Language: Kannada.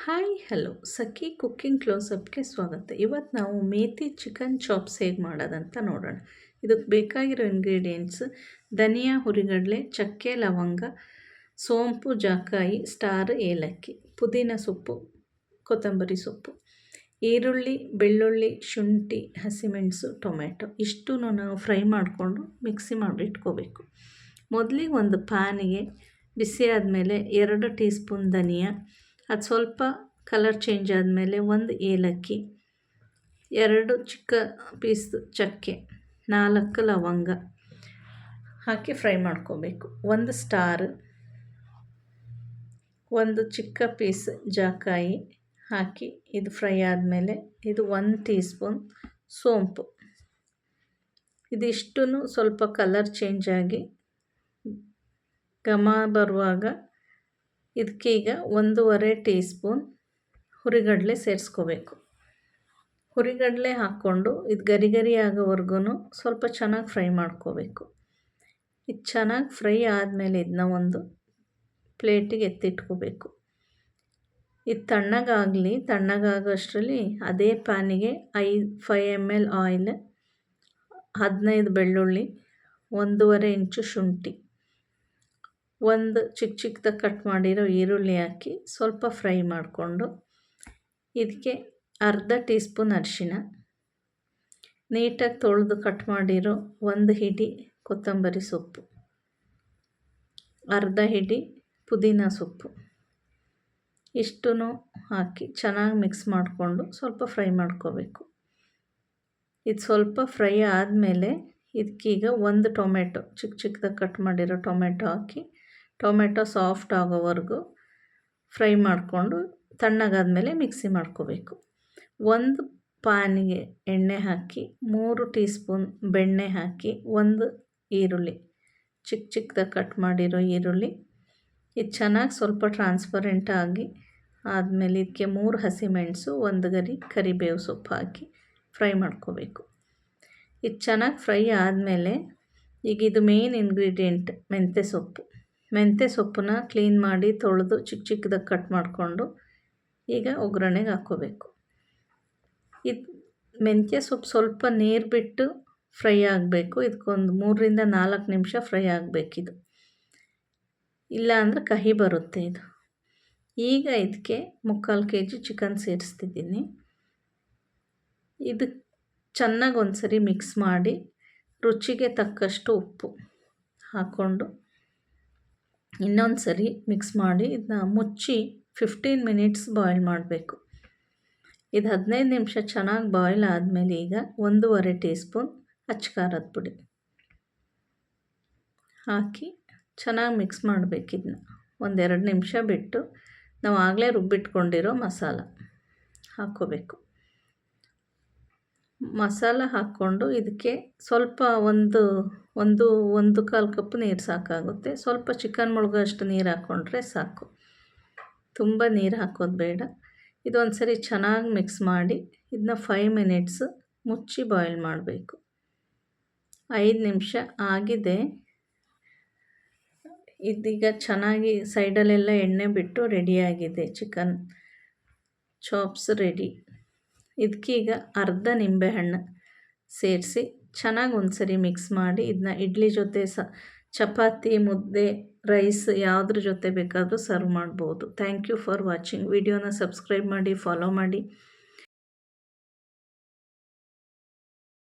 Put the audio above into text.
ಹಾಯ್ ಹಲೋ ಸಖಿ ಕುಕ್ಕಿಂಗ್ ಕ್ಲೋಸಪ್ಗೆ ಸ್ವಾಗತ. ಇವತ್ತು ನಾವು ಮೇಥಿ ಚಿಕನ್ ಚಾಪ್ಸ್ ಹೇಗೆ ಮಾಡೋದಂತ ನೋಡೋಣ. ಇದಕ್ಕೆ ಬೇಕಾಗಿರೋ ಇಂಗ್ರೀಡಿಯೆಂಟ್ಸ್: ಧನಿಯಾ, ಹುರಿಗಡಲೆ, ಚಕ್ಕೆ, ಲವಂಗ, ಸೋಂಪು, ಜಾಕಾಯಿ, ಸ್ಟಾರ್ ಏಲಕ್ಕಿ, ಪುದೀನ ಸೊಪ್ಪು, ಕೊತ್ತಂಬರಿ ಸೊಪ್ಪು, ಈರುಳ್ಳಿ, ಬೆಳ್ಳುಳ್ಳಿ, ಶುಂಠಿ, ಹಸಿಮೆಣಸು, ಟೊಮೆಟೊ. ಇಷ್ಟು ನಾವು ಫ್ರೈ ಮಾಡಿಕೊಂಡು ಮಿಕ್ಸಿ ಮಾಡಿಟ್ಕೋಬೇಕು. ಮೊದಲಿಗೆ ಒಂದು ಪ್ಯಾನಿಗೆ ಬಿಸಿ ಆದಮೇಲೆ 2 ಟೀ ಸ್ಪೂನ್ ಧನಿಯಾ, ಅದು ಸ್ವಲ್ಪ ಕಲರ್ ಚೇಂಜ್ ಆದಮೇಲೆ 1 ಏಲಕ್ಕಿ, 2 ಚಿಕ್ಕ ಪೀಸ್ ಚಕ್ಕೆ, 4 ಲವಂಗ ಹಾಕಿ ಫ್ರೈ ಮಾಡ್ಕೋಬೇಕು. 1 ಸ್ಟಾರ್, 1 ಚಿಕ್ಕ ಪೀಸ್ ಜಾಕಾಯಿ ಹಾಕಿ ಇದು ಫ್ರೈ ಆದಮೇಲೆ ಇದು 1 ಟೀ ಸ್ಪೂನ್ ಸೋಂಪು. ಇದಿಷ್ಟು ಸ್ವಲ್ಪ ಕಲರ್ ಚೇಂಜ್ ಆಗಿ ಘಮ ಬರುವಾಗ ಇದಕ್ಕೀಗ 1.5 ಟೀ ಸ್ಪೂನ್ ಹುರಿಗಡಲೆ ಸೇರಿಸ್ಕೋಬೇಕು. ಹುರಿಗಡಲೆ ಹಾಕ್ಕೊಂಡು ಇದು ಗರಿ ಗರಿ ಆಗೋವರೆಗೂ ಸ್ವಲ್ಪ ಚೆನ್ನಾಗಿ ಫ್ರೈ ಮಾಡ್ಕೋಬೇಕು. ಇದು ಚೆನ್ನಾಗಿ ಫ್ರೈ ಆದಮೇಲೆ ಇದನ್ನ ಒಂದು ಪ್ಲೇಟಿಗೆ ಎತ್ತಿಟ್ಕೋಬೇಕು. ಇದು ತಣ್ಣಗಾಗೋಷ್ಟರಲ್ಲಿ ಅದೇ ಪ್ಯಾನಿಗೆ 5 ml ಆಯಿಲ್, 15 ಬೆಳ್ಳುಳ್ಳಿ, 1.5 ಇಂಚು ಶುಂಠಿ, 1 ಚಿಕ್ಕದಾಗಿ ಕಟ್ ಮಾಡಿರೋ ಈರುಳ್ಳಿ ಹಾಕಿ ಸ್ವಲ್ಪ ಫ್ರೈ ಮಾಡಿಕೊಂಡು ಇದಕ್ಕೆ ಅರ್ಧ ಟೀ ಸ್ಪೂನ್ ಅರಿಶಿನ, ನೀಟಾಗಿ ತೊಳೆದು ಕಟ್ ಮಾಡಿರೋ 1 ಹಿಡಿ ಕೊತ್ತಂಬರಿ ಸೊಪ್ಪು, ಅರ್ಧ ಹಿಡಿ ಪುದೀನ ಸೊಪ್ಪು, ಇಷ್ಟೂ ಹಾಕಿ ಚೆನ್ನಾಗಿ ಮಿಕ್ಸ್ ಮಾಡಿಕೊಂಡು ಸ್ವಲ್ಪ ಫ್ರೈ ಮಾಡ್ಕೋಬೇಕು. ಇದು ಸ್ವಲ್ಪ ಫ್ರೈ ಆದಮೇಲೆ ಇದಕ್ಕೀಗ 1 ಟೊಮೆಟೊ ಚಿಕ್ಕದಾಗಿ ಕಟ್ ಮಾಡಿರೋ ಟೊಮೆಟೊ ಹಾಕಿ ಟೊಮೆಟೊ ಸಾಫ್ಟ್ ಆಗೋವರೆಗೂ ಫ್ರೈ ಮಾಡಿಕೊಂಡು ತಣ್ಣಗಾದಮೇಲೆ ಮಿಕ್ಸಿ ಮಾಡ್ಕೋಬೇಕು. 1 ಪ್ಯಾನಿಗೆ ಎಣ್ಣೆ ಹಾಕಿ 3 ಟೀ ಸ್ಪೂನ್ ಬೆಣ್ಣೆ ಹಾಕಿ 1 ಈರುಳ್ಳಿ ಚಿಕ್ಕದಾಗಿ ಕಟ್ ಮಾಡಿರೋ ಈರುಳ್ಳಿ, ಇದು ಚೆನ್ನಾಗಿ ಸ್ವಲ್ಪ ಟ್ರಾನ್ಸ್ಪರೆಂಟ್ ಆದಮೇಲೆ ಇದಕ್ಕೆ 3 ಹಸಿಮೆಣಸು, 1 ಗರಿ ಕರಿಬೇವು ಸೊಪ್ಪು ಹಾಕಿ ಫ್ರೈ ಮಾಡ್ಕೋಬೇಕು. ಇದು ಚೆನ್ನಾಗಿ ಫ್ರೈ ಆದಮೇಲೆ ಈಗ ಇದು ಮೇನ್ ಇಂಗ್ರೀಡಿಯೆಂಟ್ ಮೆಂತ್ಯ ಸೊಪ್ಪನ್ನ ಕ್ಲೀನ್ ಮಾಡಿ ತೊಳೆದು ಚಿಕ್ಕದಾಗಿ ಕಟ್ ಮಾಡಿಕೊಂಡು ಈಗ ಒಗ್ಗರಣೆಗೆ ಹಾಕ್ಕೋಬೇಕು. ಇದು ಮೆಂತ್ಯ ಸೊಪ್ಪು ಸ್ವಲ್ಪ ನೀರು ಬಿಟ್ಟು ಫ್ರೈ ಆಗಬೇಕು. ಇದಕ್ಕೊಂದು 3ರಿಂದ 4 ನಿಮಿಷ ಫ್ರೈ ಆಗಬೇಕಿದು, ಇಲ್ಲ ಅಂದರೆ ಕಹಿ ಬರುತ್ತೆ ಇದು. ಈಗ ಇದಕ್ಕೆ 3/4 kg ಚಿಕನ್ ಸೇರಿಸ್ತಿದ್ದೀನಿ. ಇದು ಚೆನ್ನಾಗಿ ಒಂದ್ಸರಿ ಮಿಕ್ಸ್ ಮಾಡಿ ರುಚಿಗೆ ತಕ್ಕಷ್ಟು ಉಪ್ಪು ಹಾಕ್ಕೊಂಡು ಇನ್ನೊಂದು ಸರಿ ಮಿಕ್ಸ್ ಮಾಡಿ ಇದನ್ನ ಮುಚ್ಚಿ 15 ಮಿನಿಟ್ಸ್ ಬಾಯ್ಲ್ ಮಾಡಬೇಕು. ಇದು 15 ನಿಮಿಷ ಚೆನ್ನಾಗಿ ಬಾಯ್ಲ್ ಆದಮೇಲೆ ಈಗ 1.5 ಟೀ ಸ್ಪೂನ್ ಅಚ್ಚ ಖಾರದ ಪುಡಿ ಹಾಕಿ ಚೆನ್ನಾಗಿ ಮಿಕ್ಸ್ ಮಾಡಬೇಕು. ಇದನ್ನ 1-2 ನಿಮಿಷ ಬಿಟ್ಟು ನಾವು ಆಗಲೇ ರುಬ್ಬಿಟ್ಕೊಂಡಿರೋ ಮಸಾಲ ಹಾಕ್ಕೋಬೇಕು. ಮಸಾಲ ಹಾಕ್ಕೊಂಡು ಇದಕ್ಕೆ ಸ್ವಲ್ಪ ಒಂದು 1/4 ಕಪ್ ನೀರು ಸಾಕಾಗುತ್ತೆ. ಸ್ವಲ್ಪ ಚಿಕನ್ ಮುಳುಗೋ ಅಷ್ಟು ನೀರು ಹಾಕ್ಕೊಂಡ್ರೆ ಸಾಕು, ತುಂಬ ನೀರು ಹಾಕೋದು ಬೇಡ. ಇದೊಂದು ಸರಿ ಚೆನ್ನಾಗಿ ಮಿಕ್ಸ್ ಮಾಡಿ ಇದನ್ನ 5 ಮಿನಿಟ್ಸ್ ಮುಚ್ಚಿ ಬಾಯ್ಲ್ ಮಾಡಬೇಕು. 5 ನಿಮಿಷ ಆಗಿದೆ. ಇದೀಗ ಚೆನ್ನಾಗಿ ಸೈಡಲ್ಲೆಲ್ಲ ಎಣ್ಣೆ ಬಿಟ್ಟು ರೆಡಿಯಾಗಿದೆ. Chicken chops ready. ಇದಕ್ಕೀಗ ಅರ್ಧ ನಿಂಬೆಹಣ್ಣು ಸೇರಿಸಿ ಚೆನ್ನಾಗಿ ಒಂದ್ಸರಿ ಮಿಕ್ಸ್ ಮಾಡಿ ಇದನ್ನ ಇಡ್ಲಿ ಜೊತೆ ಚಪಾತಿ, ಮುದ್ದೆ, ರೈಸ್ ಯಾವುದ್ರ ಜೊತೆ ಬೇಕಾದರೂ ಸರ್ವ್ ಮಾಡ್ಬೋದು. Thank you for watching. ವಿಡಿಯೋನ ಸಬ್ಸ್ಕ್ರೈಬ್ ಮಾಡಿ, ಫಾಲೋ ಮಾಡಿ.